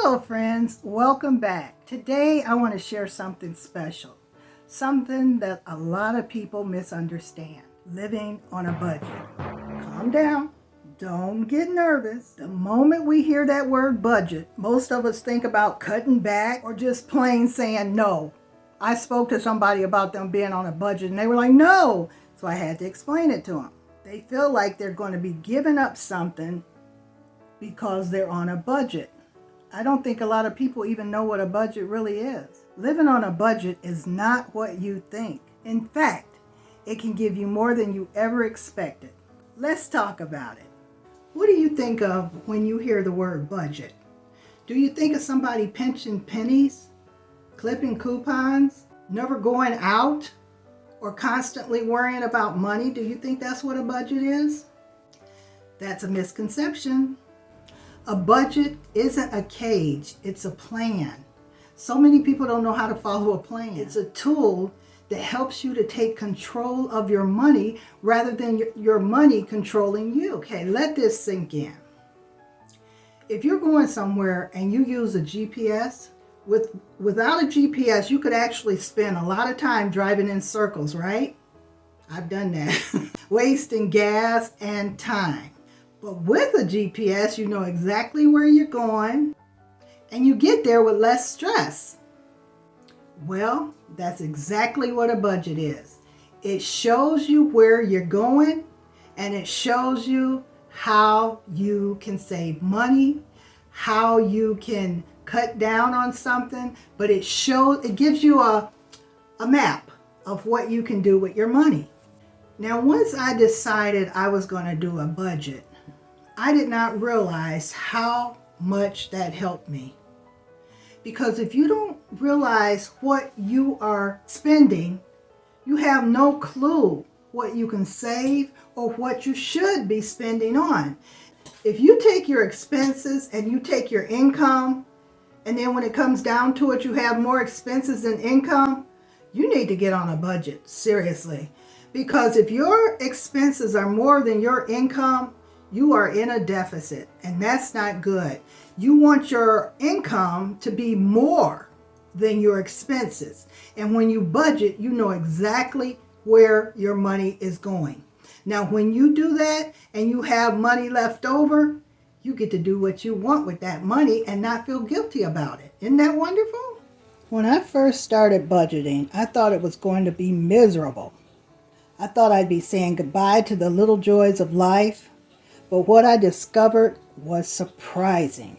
Hello friends, welcome back. Today I want to share something special, something that a lot of people misunderstand, living on a budget. Calm down, don't get nervous. The moment we hear that word budget, most of us think about cutting back or just plain saying no. I spoke to somebody about them being on a budget and they were like, no, so I had to explain it to them. They feel like they're going to be giving up something because they're on a budget. I don't think a lot of people even know what a budget really is. Living on a budget is not what you think. In fact, it can give you more than you ever expected. Let's talk about it. What do you think of when you hear the word budget? Do you think of somebody pinching pennies, clipping coupons, never going out, or constantly worrying about money? Do you think that's what a budget is? That's a misconception. A budget isn't a cage, it's a plan. So many people don't know how to follow a plan. It's a tool that helps you to take control of your money rather than your money controlling you. Okay, let this sink in. If you're going somewhere and you use a GPS, without a GPS, you could actually spend a lot of time driving in circles, right? I've done that. Wasting gas and time. But with a GPS, you know exactly where you're going and you get there with less stress. Well, that's exactly what a budget is. It shows you where you're going and it shows you how you can save money, how you can cut down on something, but it gives you a map of what you can do with your money. Now, once I decided I was going to do a budget, I did not realize how much that helped me. Because if you don't realize what you are spending, you have no clue what you can save or what you should be spending on. If you take your expenses and you take your income, and then when it comes down to it, you have more expenses than income, you need to get on a budget, seriously. Because if your expenses are more than your income, you are in a deficit, and that's not good. You want your income to be more than your expenses. And when you budget, you know exactly where your money is going. Now, when you do that and you have money left over, you get to do what you want with that money and not feel guilty about it. Isn't that wonderful? When I first started budgeting, I thought it was going to be miserable. I thought I'd be saying goodbye to the little joys of life. But what I discovered was surprising.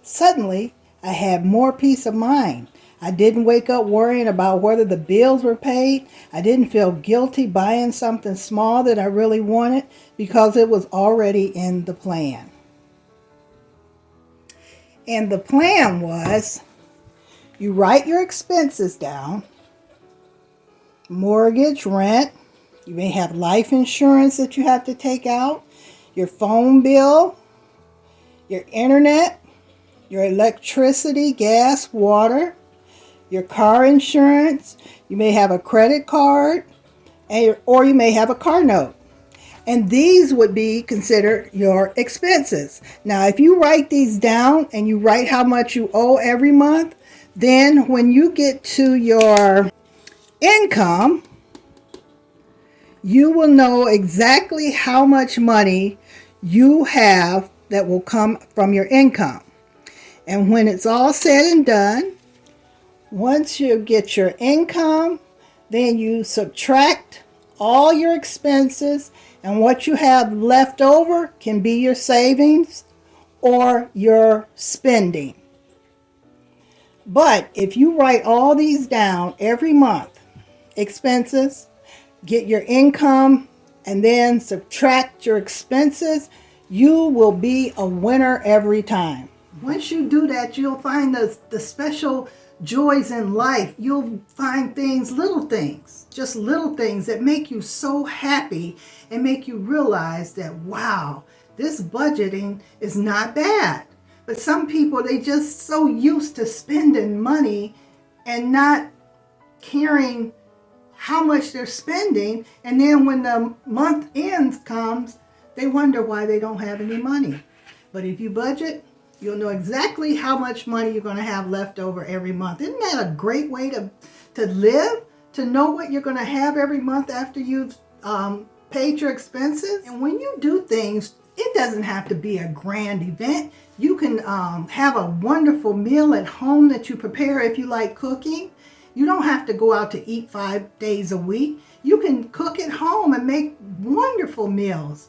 Suddenly, I had more peace of mind. I didn't wake up worrying about whether the bills were paid. I didn't feel guilty buying something small that I really wanted because it was already in the plan. And the plan was, you write your expenses down, mortgage, rent, you may have life insurance that you have to take out, your phone bill, your internet, your electricity, gas, water, your car insurance. You may have a credit card, or you may have a car note. And these would be considered your expenses. Now, if you write these down and you write how much you owe every month, then when you get to your income, you will know exactly how much money you have that will come from your income. And when it's all said and done, once you get your income, then you subtract all your expenses, and what you have left over can be your savings or your spending. But if you write all these down every month, expenses, get your income, and then subtract your expenses, you will be a winner every time. Once you do that, you'll find the special joys in life. You'll find things, little things, just little things that make you so happy and make you realize that, wow, this budgeting is not bad. But some people, they just so used to spending money and not caring how much they're spending, and then when the month ends comes, they wonder why they don't have any money. But if you budget, You'll know exactly how much money you're going to have left over every month. Isn't that a great way to live? To know what you're going to have every month after you've paid your expenses? And when you do things, it doesn't have to be a grand event. You can have a wonderful meal at home that you prepare if you like cooking. You don't have to go out to eat 5 days a week. You can cook at home and make wonderful meals.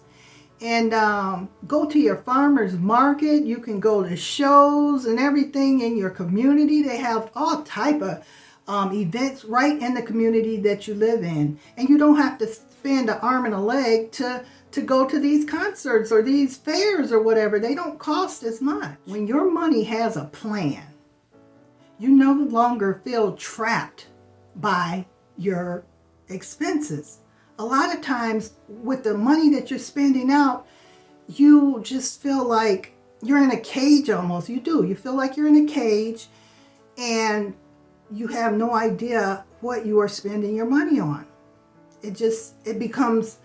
And go to your farmer's market. You can go to shows and everything in your community. They have all type of events right in the community that you live in. And you don't have to spend an arm and a leg to go to these concerts or these fairs or whatever. They don't cost as much. When your money has a plan, you no longer feel trapped by your expenses. A lot of times with the money that you're spending out, you just feel like you're in a cage almost. You do. You feel like you're in a cage and you have no idea what you are spending your money on. It becomes,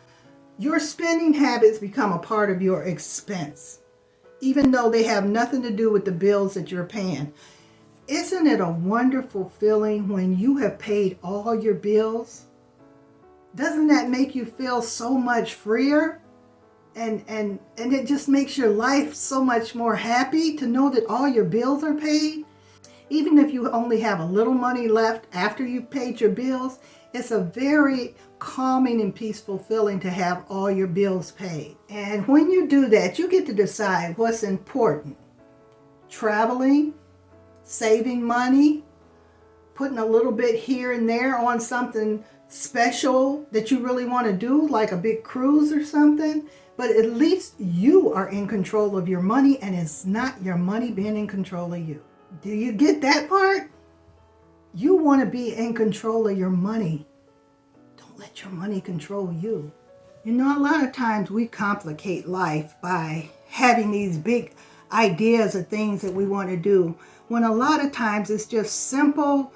your spending habits become a part of your expense, even though they have nothing to do with the bills that you're paying. Isn't it a wonderful feeling when you have paid all your bills? Doesn't that make you feel so much freer? And it just makes your life so much more happy to know that all your bills are paid. Even if you only have a little money left after you've paid your bills, it's a very calming and peaceful feeling to have all your bills paid. And when you do that, you get to decide what's important. Traveling, saving money, putting a little bit here and there on something special that you really want to do, like a big cruise or something. But at least you are in control of your money and it's not your money being in control of you. Do you get that part? You want to be in control of your money. Don't let your money control you. You know, a lot of times we complicate life by having these big ideas of things that we want to do, when a lot of times it's just simple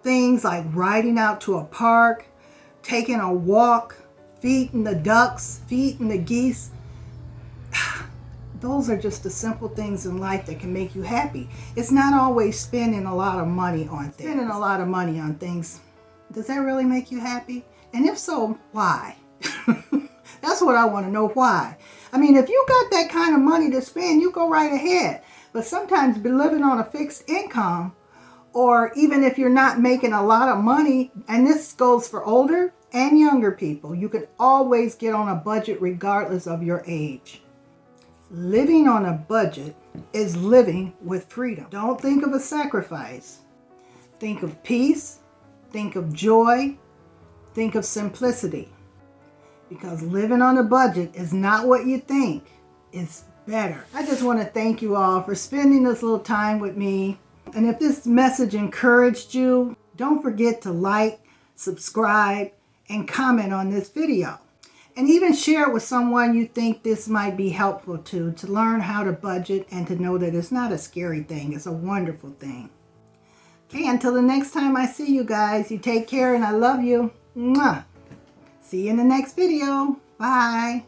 things like riding out to a park, taking a walk, feeding the ducks, feeding the geese. Those are just the simple things in life that can make you happy. It's not always spending a lot of money on things. Spending a lot of money on things, does that really make you happy? And if so, why? That's what I want to know, why. I mean, if you got that kind of money to spend, you go right ahead. But sometimes be living on a fixed income, or even if you're not making a lot of money, and this goes for older and younger people, you can always get on a budget regardless of your age. Living on a budget is living with freedom. Don't think of a sacrifice. Think of peace. Think of joy. Think of simplicity. Because living on a budget is not what you think. It's better. I just want to thank you all for spending this little time with me. And if this message encouraged you, don't forget to like, subscribe, and comment on this video. And even share it with someone you think this might be helpful to learn how to budget and to know that it's not a scary thing. It's a wonderful thing. Okay, until the next time I see you guys, you take care and I love you. Mwah. See you in the next video. Bye.